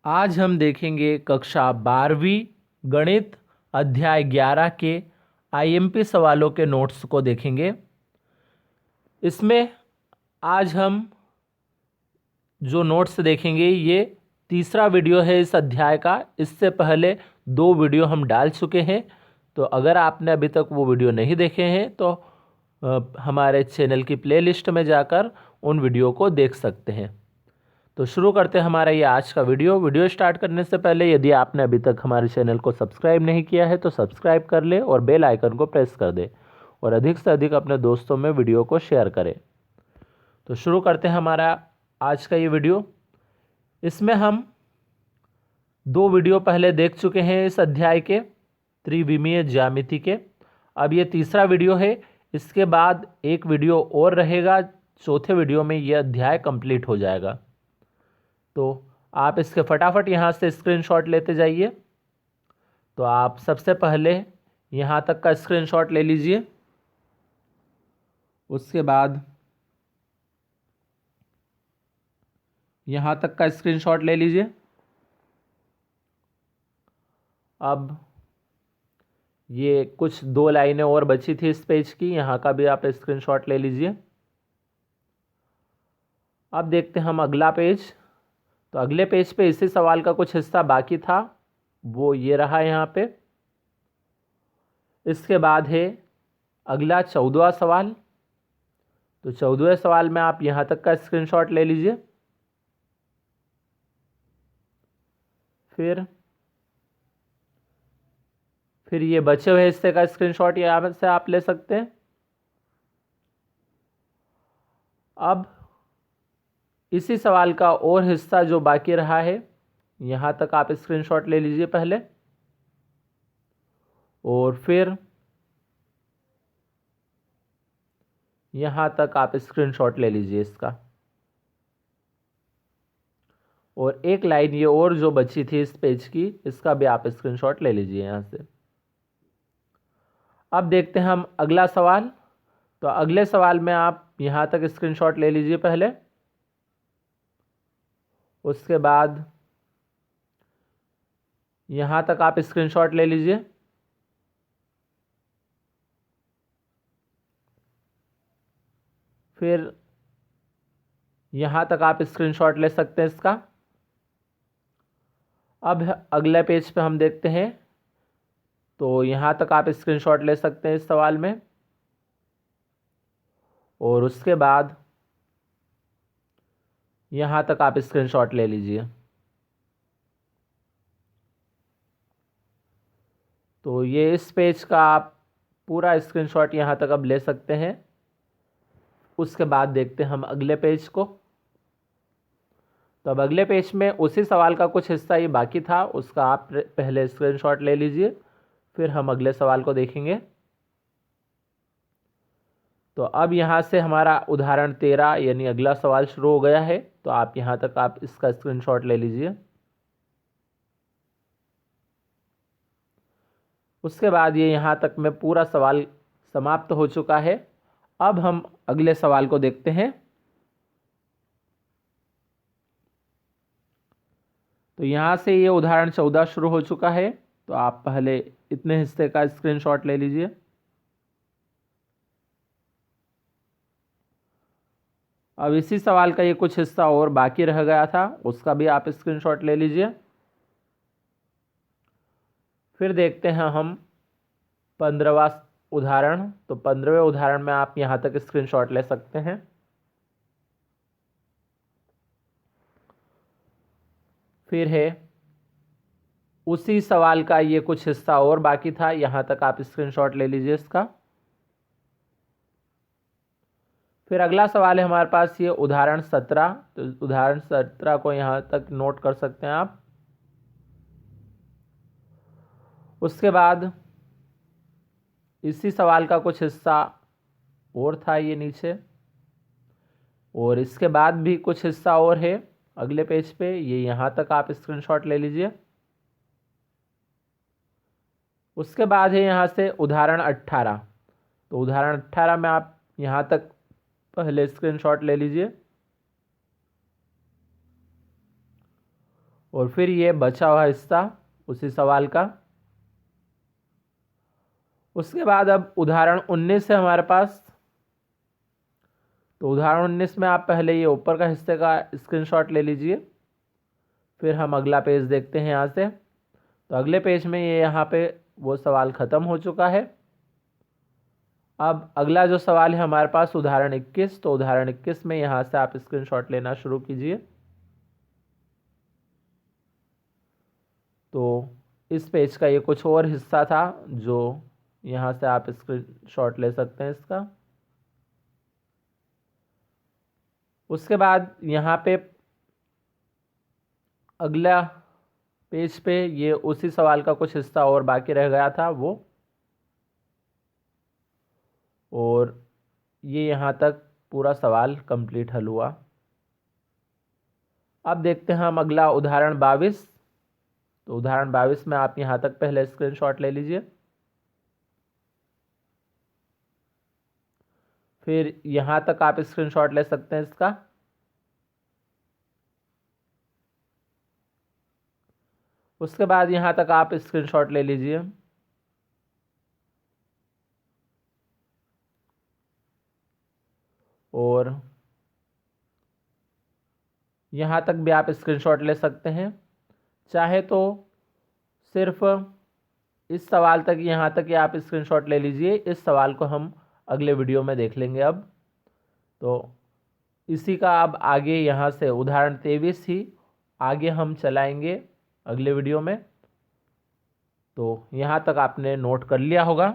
आज हम देखेंगे कक्षा 12वीं गणित अध्याय 11 के आईएमपी सवालों के नोट्स को देखेंगे। इसमें आज हम जो नोट्स देखेंगे ये तीसरा वीडियो है इस अध्याय का। इससे पहले 2 वीडियो हम डाल चुके हैं, तो अगर आपने अभी तक वो वीडियो नहीं देखे हैं तो हमारे चैनल की प्लेलिस्ट में जाकर उन वीडियो को देख सकते हैं। तो शुरू करते हैं हमारा ये आज का वीडियो स्टार्ट करने से पहले यदि आपने अभी तक हमारे चैनल को सब्सक्राइब नहीं किया है तो सब्सक्राइब कर ले और बेल आइकन को प्रेस कर दे और अधिक से अधिक अपने दोस्तों में वीडियो को शेयर करें। तो शुरू करते हैं हमारा आज का ये वीडियो। इसमें हम 2 वीडियो पहले देख चुके हैं इस अध्याय के त्रिविमीय ज्यामिति के। अब ये तीसरा वीडियो है। इसके बाद एक वीडियो और रहेगा, चौथे वीडियो में ये अध्याय कंप्लीट हो जाएगा। तो आप इसके फटाफट यहाँ से स्क्रीनशॉट लेते जाइए। तो आप सबसे पहले यहाँ तक का स्क्रीनशॉट ले लीजिए, उसके बाद यहाँ तक का स्क्रीनशॉट ले लीजिए। अब ये कुछ 2 लाइनें और बची थी इस पेज की, यहाँ का भी आप स्क्रीनशॉट ले लीजिए। अब देखते हैं हम अगला पेज। तो अगले पेज पे इसी सवाल का कुछ हिस्सा बाकी था, वो ये रहा यहाँ पे। इसके बाद है अगला 14वां सवाल। तो 14वें सवाल में आप यहाँ तक का स्क्रीनशॉट ले लीजिए। फिर ये बचे हुए हिस्से का स्क्रीनशॉट यहाँ से आप ले सकते हैं। अब इसी सवाल का और हिस्सा जो बाकी रहा है, यहाँ तक आप स्क्रीनशॉट ले लीजिए पहले, और फिर यहाँ तक आप स्क्रीनशॉट ले लीजिए इसका। और एक लाइन ये और जो बची थी इस पेज की, इसका भी आप स्क्रीनशॉट ले लीजिए यहाँ से। अब देखते हैं हम अगला सवाल। तो अगले सवाल में आप यहाँ तक स्क्रीनशॉट ले लीजिए पहले, उसके बाद यहाँ तक आप स्क्रीनशॉट ले लीजिए। फिर यहाँ तक आप स्क्रीनशॉट ले सकते हैं इसका। अब अगले पेज पे हम देखते हैं, तो यहाँ तक आप स्क्रीनशॉट ले सकते हैं इस सवाल में, और उसके बाद यहाँ तक आप स्क्रीनशॉट ले लीजिए। तो ये इस पेज का आप पूरा स्क्रीनशॉट यहाँ तक अब ले सकते हैं। उसके बाद देखते हैं हम अगले पेज को। तो अब अगले पेज में उसी सवाल का कुछ हिस्सा ये बाकी था, उसका आप पहले स्क्रीनशॉट ले लीजिए, फिर हम अगले सवाल को देखेंगे। तो अब यहाँ से हमारा उदाहरण 13 यानी अगला सवाल शुरू हो गया है। तो आप यहाँ तक आप इसका स्क्रीनशॉट ले लीजिए। उसके बाद ये यहाँ तक में पूरा सवाल समाप्त हो चुका है। अब हम अगले सवाल को देखते हैं। तो यहाँ से ये उदाहरण 14 शुरू हो चुका है। तो आप पहले इतने हिस्से का स्क्रीनशॉट ले लीजिए। अब इसी सवाल का ये कुछ हिस्सा और बाकी रह गया था, उसका भी आप स्क्रीनशॉट ले लीजिए। फिर देखते हैं हम 15वां उदाहरण। तो 15वें उदाहरण में आप यहाँ तक स्क्रीनशॉट ले सकते हैं। फिर है उसी सवाल का ये कुछ हिस्सा और बाकी था, यहाँ तक आप स्क्रीनशॉट ले लीजिए इसका। फिर अगला सवाल है हमारे पास ये उदाहरण 17। तो उदाहरण 17 को यहाँ तक नोट कर सकते हैं आप। उसके बाद इसी सवाल का कुछ हिस्सा और था ये नीचे, और इसके बाद भी कुछ हिस्सा और है अगले पेज पे, ये यहाँ तक आप स्क्रीनशॉट ले लीजिए। उसके बाद है यहाँ से उदाहरण 18। तो उदाहरण 18 में आप यहाँ तक पहले स्क्रीनशॉट ले लीजिए। और फिर ये बचा हुआ हिस्सा उसी सवाल का। उसके बाद अब उदाहरण 19 है हमारे पास। तो उदाहरण 19 में आप पहले ये ऊपर का हिस्से का स्क्रीनशॉट ले लीजिए, फिर हम अगला पेज देखते हैं यहाँ से। तो अगले पेज में ये यहाँ पे वो सवाल ख़त्म हो चुका है। अब अगला जो सवाल है हमारे पास उदाहरण 21। तो उदाहरण 21 में यहाँ से आप स्क्रीनशॉट लेना शुरू कीजिए। तो इस पेज का ये कुछ और हिस्सा था जो यहाँ से आप स्क्रीनशॉट ले सकते हैं इसका। उसके बाद यहाँ पे अगला पेज पे ये उसी सवाल का कुछ हिस्सा और बाकी रह गया था वो, और ये यहाँ तक पूरा सवाल कंप्लीट हल हुआ। अब देखते हैं हम अगला उदाहरण 22। तो उदाहरण 22 में आप यहाँ तक पहले स्क्रीनशॉट ले लीजिए, फिर यहाँ तक आप स्क्रीनशॉट ले सकते हैं इसका। उसके बाद यहाँ तक आप स्क्रीनशॉट ले लीजिए, और यहाँ तक भी आप स्क्रीनशॉट ले सकते हैं। चाहे तो सिर्फ इस सवाल तक, यहाँ तक ही आप स्क्रीनशॉट ले लीजिए। इस सवाल को हम अगले वीडियो में देख लेंगे अब। तो इसी का अब आगे यहाँ से उदाहरण 23 ही आगे हम चलाएंगे अगले वीडियो में। तो यहाँ तक आपने नोट कर लिया होगा।